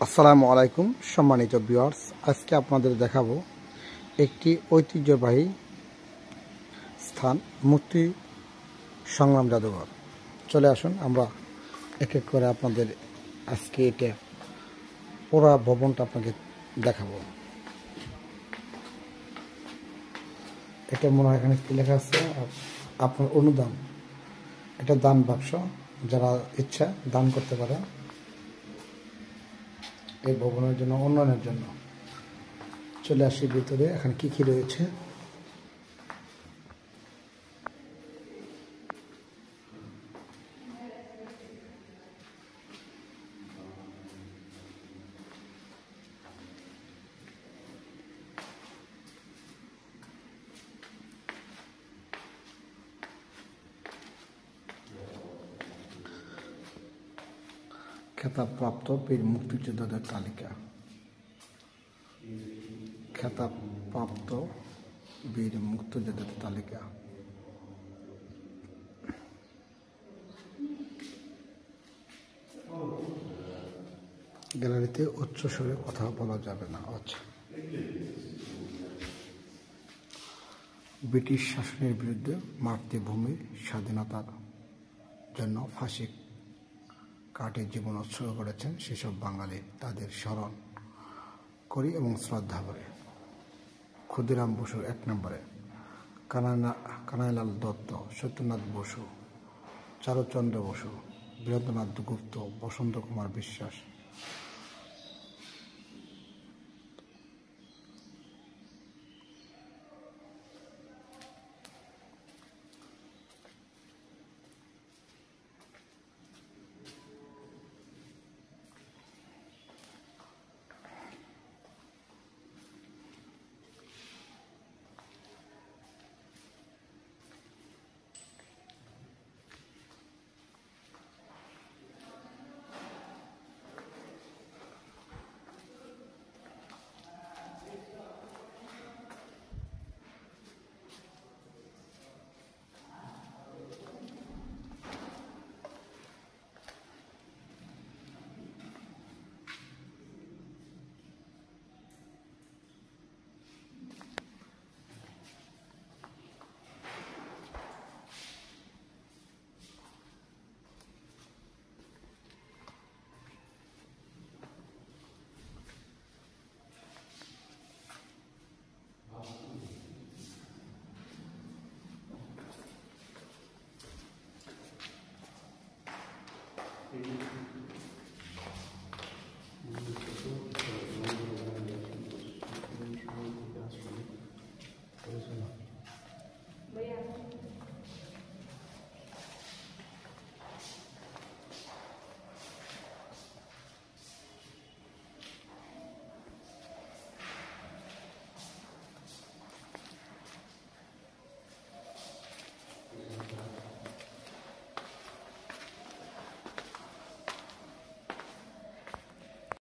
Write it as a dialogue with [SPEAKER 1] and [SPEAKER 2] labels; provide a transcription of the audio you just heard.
[SPEAKER 1] আসসালামু আলাইকুম সম্মানিত ভিউয়ার্স, আজকে আপনাদের দেখাবো একটি ঐতিহ্যবাহী স্থান মুক্তি সংগ্রাম জাদুঘর। চলে আসুন আমরা এক এক করে আপনাদের আজকে এটা পুরো ভবনটা আপনাকে দেখাবো। এটা মনে হয় এখানে কি লেখা আছে, আপনার অনুদান। এটা দান বাক্স, যারা ইচ্ছা দান করতে পারে এই ভবনের জন্য, উন্নয়নের জন্য। চলে আসি ভিতরে, এখানে কি কি রয়েছে। খেতাবপ্রাপ্ত বীর মুক্তিযোদ্ধাদের তালিকা। খেতাবপ্রাপ্ত বীর মুক্তিযোদ্ধাদের তালিকা। গ্যালারিতে উচ্চ স্বরে কথা বলা যাবে না। আচ্ছা, ব্রিটিশ শাসনের বিরুদ্ধে মাতৃভূমির স্বাধীনতার জন্য ফাঁসি কাটে জীবন উৎসর্গ করেছেন সেসব বাঙালি, তাদের স্মরণ করি এবং শ্রদ্ধা করি। ক্ষুদিরাম বসু 1 নম্বরে, কানাইলাল দত্ত, সত্যনাথ বসু, চারুচন্দ্র বসু, বীরেন্দ্রনাথ গুপ্ত, বসন্ত কুমার বিশ্বাস,